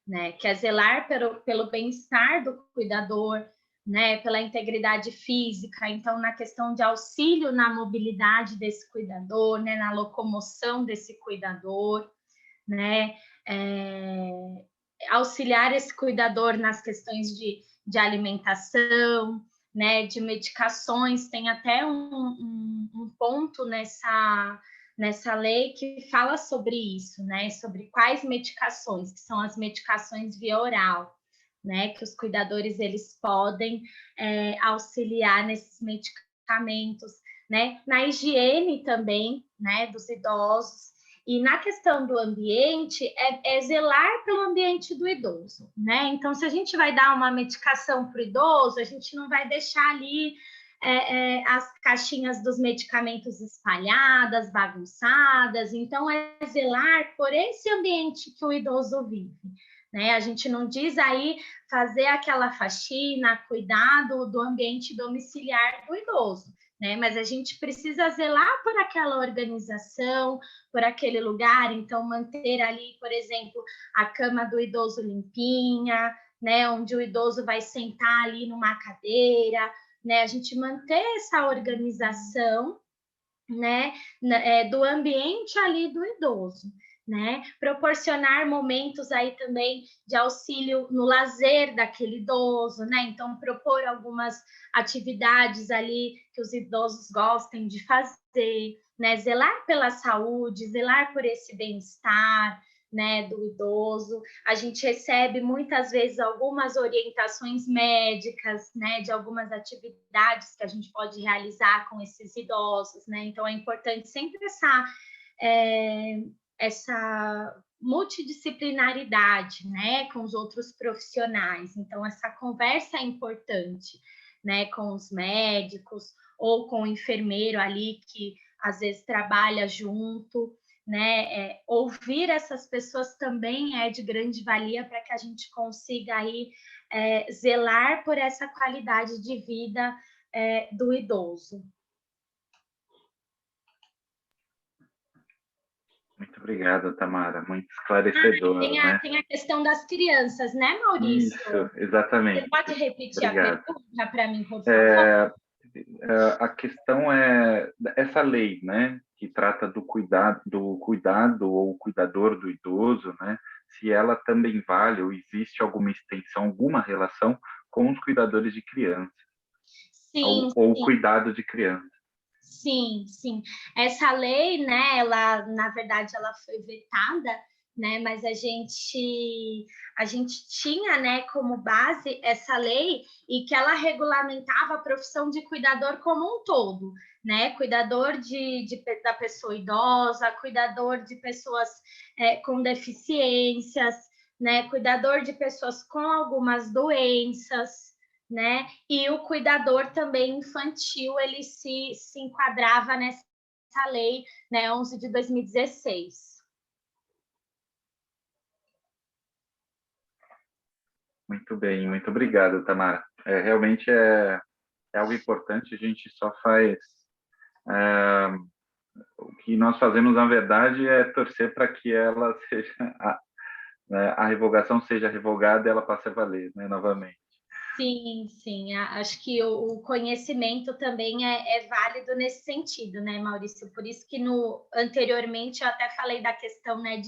né, que é zelar pelo bem-estar do cuidador, né, pela integridade física, então na questão de auxílio na mobilidade desse cuidador, né, na locomoção desse cuidador, né, auxiliar esse cuidador nas questões de alimentação, né, de medicações, tem até um ponto nessa lei que fala sobre isso, né, sobre quais medicações, que são as medicações via oral, né, que os cuidadores eles podem auxiliar nesses medicamentos, né, na higiene também, né, dos idosos, e na questão do ambiente é zelar pelo ambiente do idoso, né? Então, se a gente vai dar uma medicação para o idoso, a gente não vai deixar ali as caixinhas dos medicamentos espalhadas, bagunçadas. Então, é zelar por esse ambiente que o idoso vive, né? A gente não diz aí fazer aquela faxina, cuidar do ambiente domiciliar do idoso, né? Mas a gente precisa zelar por aquela organização, por aquele lugar, então manter ali, por exemplo, a cama do idoso limpinha, né? Onde o idoso vai sentar ali numa cadeira, né? A gente manter essa organização, né? Do ambiente ali do idoso, né? Proporcionar momentos aí também de auxílio no lazer daquele idoso, né? Então, propor algumas atividades ali que os idosos gostem de fazer, né? Zelar pela saúde, zelar por esse bem-estar, né, do idoso. A gente recebe muitas vezes algumas orientações médicas, né, de algumas atividades que a gente pode realizar com esses idosos, né? Então é importante sempre essa multidisciplinaridade, né, com os outros profissionais. Então essa conversa é importante, né, com os médicos ou com o enfermeiro ali que às vezes trabalha junto, né? Ouvir essas pessoas também é de grande valia para que a gente consiga aí zelar por essa qualidade de vida do idoso. Muito obrigado, Tamara. Muito esclarecedor, né? Tem a questão das crianças, né, Maurício? Isso, exatamente. Você pode repetir Obrigado. a pergunta para mim, por favor? A questão é essa lei, né, que trata do cuidado ou cuidador do idoso, né, se ela também vale ou existe alguma extensão, alguma relação com os cuidadores de criança, Sim, ou sim. cuidado de criança. Sim, sim. Essa lei, né, ela, na verdade, ela foi vetada, né, mas a gente tinha, né, como base essa lei e que ela regulamentava a profissão de cuidador como um todo, né, cuidador da pessoa idosa, cuidador de pessoas com deficiências, né, cuidador de pessoas com algumas doenças, né? E o cuidador também infantil, ele se enquadrava nessa lei, né, 11 de 2016. Muito bem, muito obrigado, Tamara. Realmente é algo importante, a gente só faz... o que nós fazemos, na verdade, é torcer para que ela seja... a revogação seja revogada e ela passe a valer, né, novamente. Sim, sim. Acho que o conhecimento também é válido nesse sentido, né, Maurício? Por isso que anteriormente eu até falei da questão, né,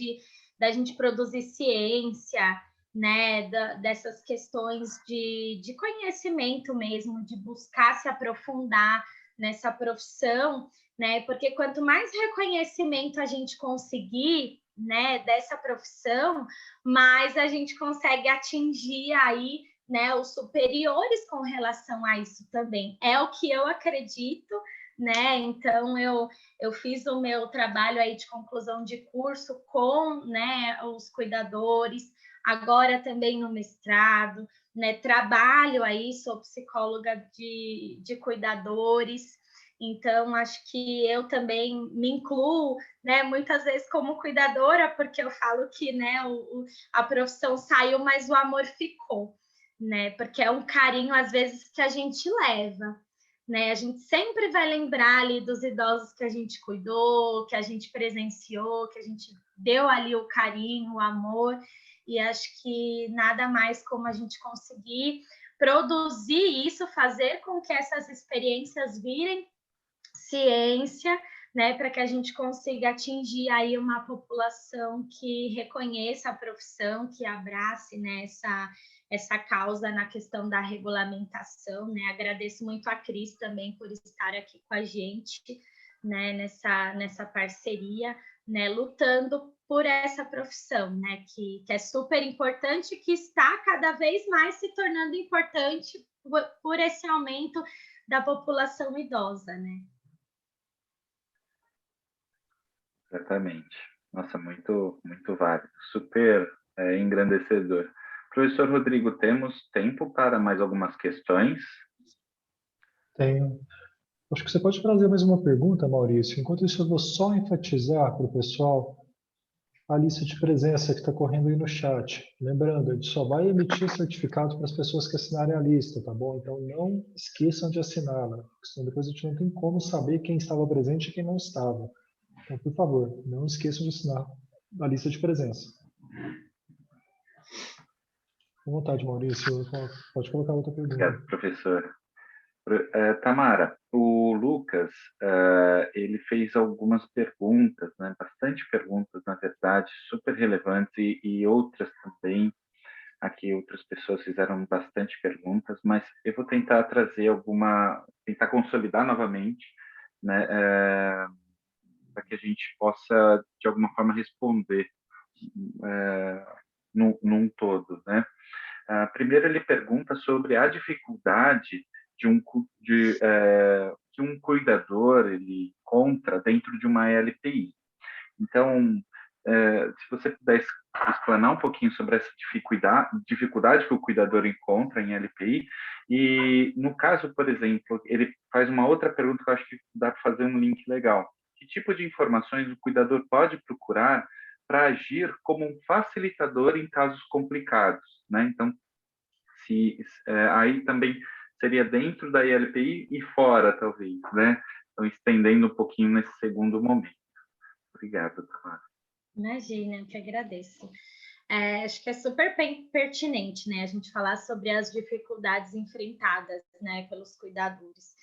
da gente produzir ciência, né, dessas questões de conhecimento mesmo, de buscar se aprofundar nessa profissão, né? Porque quanto mais reconhecimento a gente conseguir, né, dessa profissão, mais a gente consegue atingir aí, né, os superiores com relação a isso também. É o que eu acredito, né? Então eu fiz o meu trabalho aí de conclusão de curso com, né, os cuidadores, agora também no mestrado, né? Trabalho aí, sou psicóloga de cuidadores. Então, acho que eu também me incluo, né, muitas vezes como cuidadora, porque eu falo que, né, a profissão saiu, mas o amor ficou, né? Porque é um carinho, às vezes, que a gente leva, né? A gente sempre vai lembrar ali dos idosos que a gente cuidou, que a gente presenciou, que a gente deu ali o carinho, o amor, e acho que nada mais como a gente conseguir produzir isso, fazer com que essas experiências virem ciência, né, para que a gente consiga atingir aí uma população que reconheça a profissão, que abrace, né, essa causa na questão da regulamentação, né? Agradeço muito a Cris também por estar aqui com a gente, né, nessa parceria, né, lutando por essa profissão, né, que é super importante, que está cada vez mais se tornando importante por esse aumento da população idosa, né? Exatamente. Nossa, muito, muito válido. Super engrandecedor. Professor Rodrigo, temos tempo para mais algumas questões? Tenho. Acho que você pode trazer mais uma pergunta, Maurício. Enquanto isso, eu vou só enfatizar para o pessoal a lista de presença que está correndo aí no chat. Lembrando, a gente só vai emitir certificado para as pessoas que assinarem a lista, tá bom? Então, não esqueçam de assiná-la, senão depois a gente não tem como saber quem estava presente e quem não estava. Então, por favor, não esqueçam de assinar a lista de presença. Com vontade, Maurício. Pode colocar outra pergunta. Obrigado, professor. Tamara, o Lucas, ele fez algumas perguntas, né, bastante perguntas, na verdade, super relevantes, e outras também. Aqui outras pessoas fizeram bastante perguntas, mas eu vou tentar trazer tentar consolidar novamente, né, para que a gente possa, de alguma forma, responder num todo, né? Primeiro, ele pergunta sobre a dificuldade que um cuidador ele encontra dentro de uma LPI. Então, se você puder explanar um pouquinho sobre essa dificuldade que o cuidador encontra em LPI, e no caso, por exemplo, ele faz uma outra pergunta que eu acho que dá para fazer um link legal. Que tipo de informações o cuidador pode procurar para agir como um facilitador em casos complicados, né? Então, aí também seria dentro da ILPI e fora, talvez, né? Então, estendendo um pouquinho nesse segundo momento. Obrigado, Tamara. Imagina, eu que agradeço. Acho que é super pertinente, né, a gente falar sobre as dificuldades enfrentadas, né, pelos cuidadores.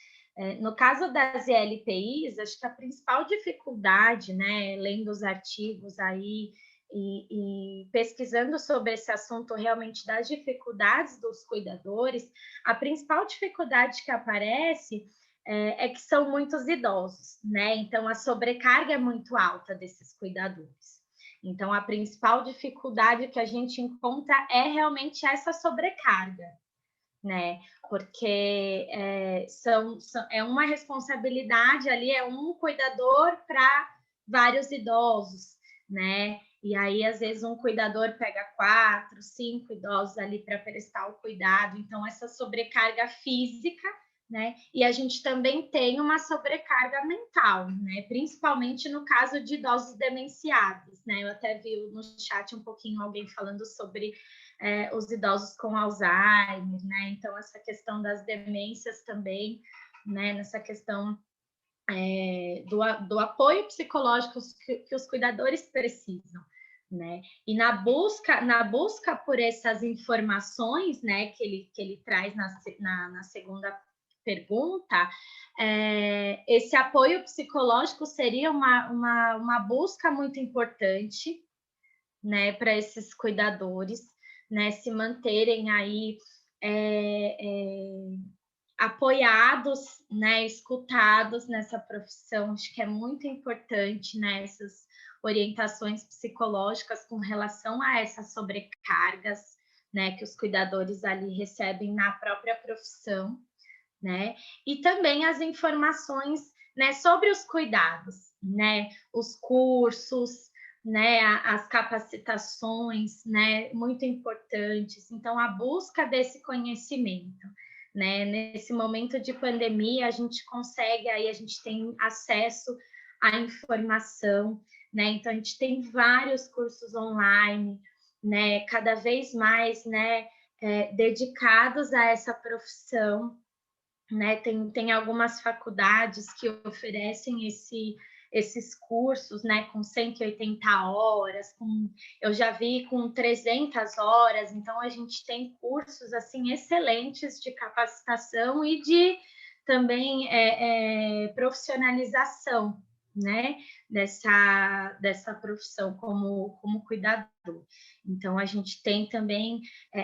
No caso das ILPIs, acho que a principal dificuldade, né, lendo os artigos aí e pesquisando sobre esse assunto realmente das dificuldades dos cuidadores, a principal dificuldade que aparece é que são muitos idosos, né? Então a sobrecarga é muito alta desses cuidadores. Então a principal dificuldade que a gente encontra é realmente essa sobrecarga, né? Porque é uma responsabilidade ali, é um cuidador para vários idosos, né? E aí, às vezes, um cuidador pega 4, 5 idosos ali para prestar o cuidado. Então, essa sobrecarga física, né? E a gente também tem uma sobrecarga mental, né? Principalmente no caso de idosos demenciados, né? Eu até vi no chat um pouquinho alguém falando sobre os idosos com Alzheimer, né? Então, essa questão das demências também, né? Nessa questão do apoio psicológico que os cuidadores precisam, né? E na busca por essas informações, né, que ele traz na segunda pergunta, esse apoio psicológico seria uma busca muito importante, né, para esses cuidadores, né, se manterem aí apoiados, né, escutados nessa profissão. Acho que é muito importante, né, essas orientações psicológicas com relação a essas sobrecargas, né, que os cuidadores ali recebem na própria profissão, né, e também as informações, né, sobre os cuidados, né, os cursos, né, as capacitações, né, muito importantes. Então, a busca desse conhecimento, né, nesse momento de pandemia, a gente consegue, aí a gente tem acesso à informação, né, então a gente tem vários cursos online, né, cada vez mais, né, dedicados a essa profissão, né, tem algumas faculdades que oferecem esses cursos, né, com 180 horas, eu já vi com 300 horas, então a gente tem cursos, assim, excelentes de capacitação e de também profissionalização, né, dessa profissão como cuidador. Então, a gente tem também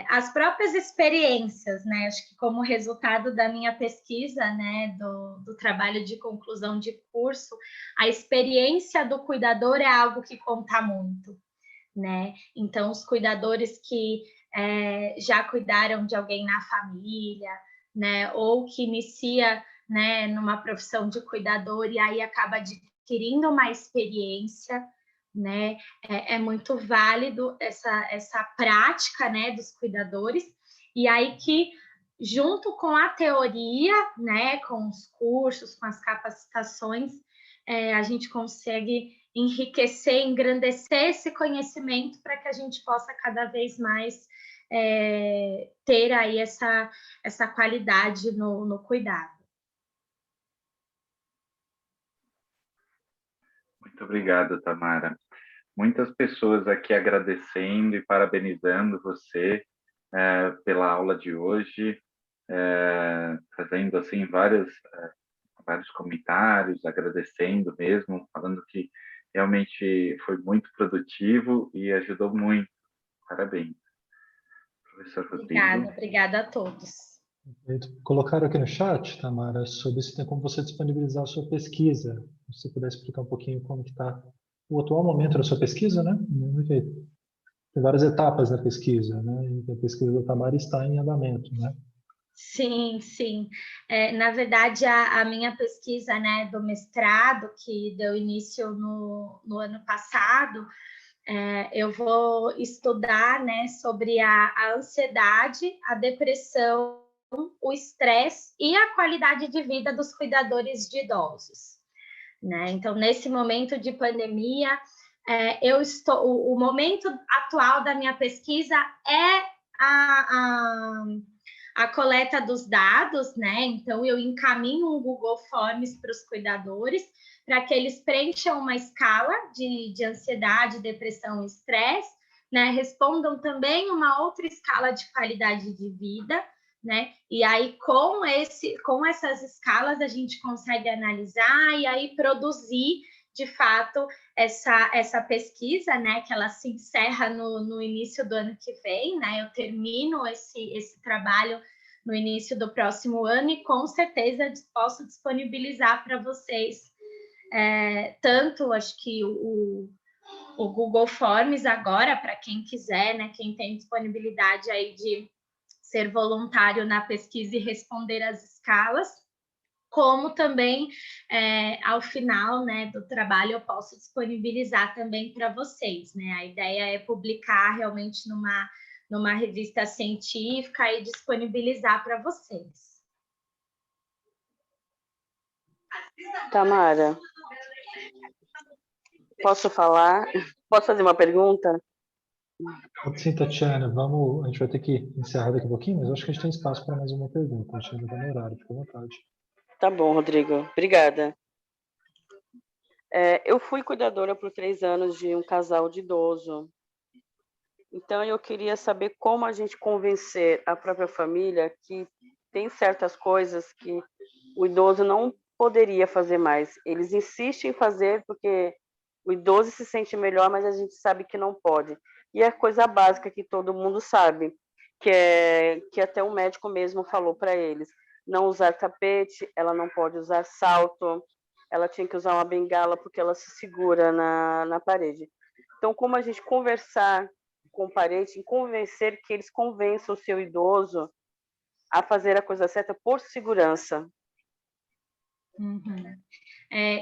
as próprias experiências, né? Acho que como resultado da minha pesquisa, né, do trabalho de conclusão de curso, a experiência do cuidador é algo que conta muito, né? Então, os cuidadores que já cuidaram de alguém na família, né, ou que inicia, né, numa profissão de cuidador e aí acaba adquirindo uma experiência, né? É muito válido essa prática, né, dos cuidadores, e aí que, junto com a teoria, né, com os cursos, com as capacitações, a gente consegue enriquecer, engrandecer esse conhecimento para que a gente possa cada vez mais ter aí essa qualidade no cuidado. Muito obrigado, Tamara. Muitas pessoas aqui agradecendo e parabenizando você pela aula de hoje. trazendo assim vários comentários, agradecendo mesmo, falando que realmente foi muito produtivo e ajudou muito. Parabéns, professor Rodrigo. Obrigada a todos. Colocaram aqui no chat, Tamara, sobre se tem como você disponibilizar a sua pesquisa. Se você puder explicar um pouquinho como que está o atual momento da sua pesquisa, né? Tem várias etapas da pesquisa, né? E a pesquisa da Tamara está em andamento, né? Sim, sim. Na verdade, a minha pesquisa, né, do mestrado, que deu início no ano passado, eu vou estudar, né, sobre a ansiedade, a depressão, o estresse e a qualidade de vida dos cuidadores de idosos, né? Então, nesse momento de pandemia, o momento atual da minha pesquisa é a coleta dos dados, né? Então, eu encaminho um Google Forms para os cuidadores, para que eles preencham uma escala de ansiedade, depressão e estresse, né? Respondam também uma outra escala de qualidade de vida, né? E aí, com essas escalas, a gente consegue analisar e aí produzir, de fato, essa pesquisa, né? Que ela se encerra no início do ano que vem, né? Eu termino esse trabalho no início do próximo ano e com certeza posso disponibilizar para vocês tanto, acho que o Google Forms agora, para quem quiser, né? Quem tem disponibilidade aí de ser voluntário na pesquisa e responder as escalas, como também ao final, né, do trabalho eu posso disponibilizar também para vocês, né? A ideia é publicar realmente numa revista científica e disponibilizar para vocês. Tamara, posso falar? Posso fazer uma pergunta? Sim, Tatiana, a gente vai ter que encerrar daqui a pouquinho, mas eu acho que a gente tem espaço para mais uma pergunta. A gente ainda está no horário, fica à vontade. Tá bom, Rodrigo. Obrigada. Eu fui cuidadora por 3 anos de um casal de idoso. Então, eu queria saber como a gente convencer a própria família que tem certas coisas que o idoso não poderia fazer mais. Eles insistem em fazer porque o idoso se sente melhor, mas a gente sabe que não pode. E a coisa básica que todo mundo sabe, que até o médico mesmo falou para eles: não usar tapete, ela não pode usar salto, ela tinha que usar uma bengala porque ela se segura na parede. Então, como a gente conversar com o parente, convencer que eles convençam o seu idoso a fazer a coisa certa por segurança? Uhum.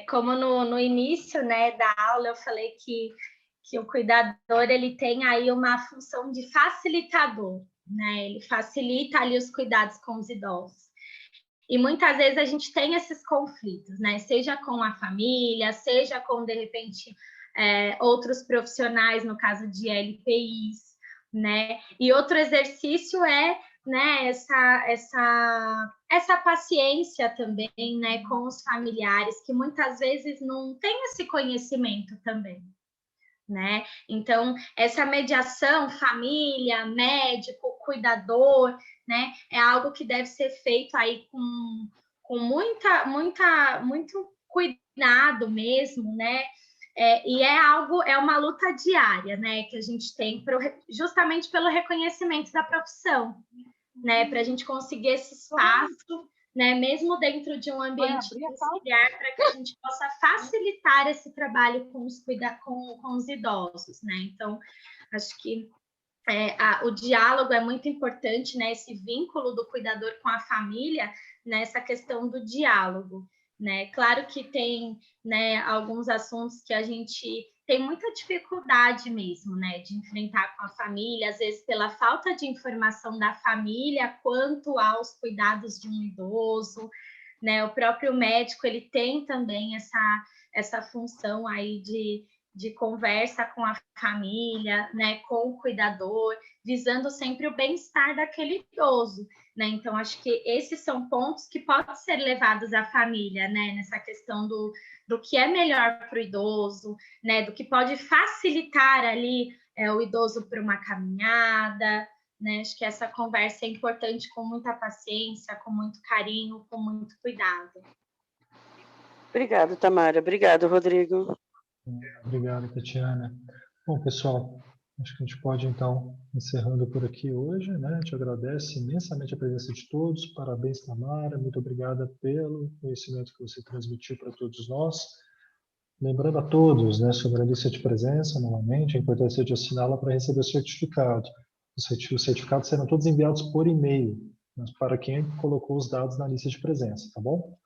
Como no início, né, da aula eu falei que o cuidador ele tem aí uma função de facilitador, né? Ele facilita ali os cuidados com os idosos. E muitas vezes a gente tem esses conflitos, né? Seja com a família, seja com, de repente, outros profissionais, no caso de LPIs, né? E outro exercício né, essa paciência também, né, com os familiares, que muitas vezes não têm esse conhecimento também, né? Então, essa mediação, família, médico, cuidador, né, é algo que deve ser feito aí com muito cuidado mesmo, né? E é uma luta diária, né, que a gente tem justamente pelo reconhecimento da profissão, né, para a gente conseguir esse espaço, né, mesmo dentro de um ambiente familiar, para que a gente possa facilitar esse trabalho com os idosos, né? Então, acho que o diálogo é muito importante, né? Esse vínculo do cuidador com a família, nessa questão do diálogo, né? Claro que tem, né, alguns assuntos que a gente tem muita dificuldade mesmo, né, de enfrentar com a família, às vezes pela falta de informação da família quanto aos cuidados de um idoso, né? O próprio médico, ele tem também essa função aí de conversa com a família, né, com o cuidador, visando sempre o bem-estar daquele idoso, né? Então, acho que esses são pontos que podem ser levados à família, né, nessa questão do que é melhor para o idoso, né, do que pode facilitar ali o idoso para uma caminhada, né? Acho que essa conversa é importante com muita paciência, com muito carinho, com muito cuidado. Obrigado, Tamara. Obrigado, Rodrigo. Obrigado, Tatiana. Bom, pessoal, acho que a gente pode, então, encerrando por aqui hoje, né? A gente agradece imensamente a presença de todos. Parabéns, Tamara. Muito obrigada pelo conhecimento que você transmitiu para todos nós. Lembrando a todos, né, sobre a lista de presença, novamente, a importância de assiná-la para receber o certificado. Os certificados serão todos enviados por e-mail, mas para quem colocou os dados na lista de presença, tá bom?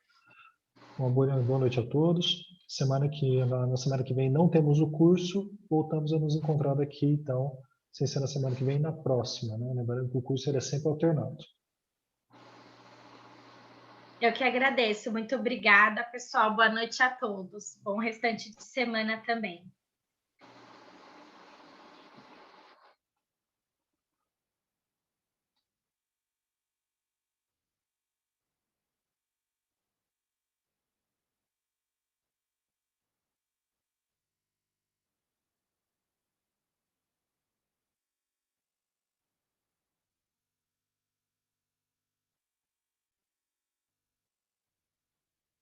Uma boa noite a todos. Na semana que vem não temos o curso, voltamos a nos encontrar aqui, então, sem ser na semana que vem, na próxima, né? Lembrando que o curso é sempre alternado. Eu que agradeço. Muito obrigada, pessoal. Boa noite a todos. Bom restante de semana também.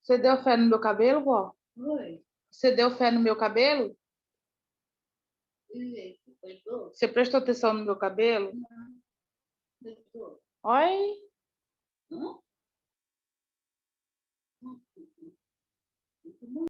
Você deu fé no meu cabelo, vó? Oi. Você deu fé no meu cabelo? Você prestou atenção no meu cabelo? Não. Oi? Hã?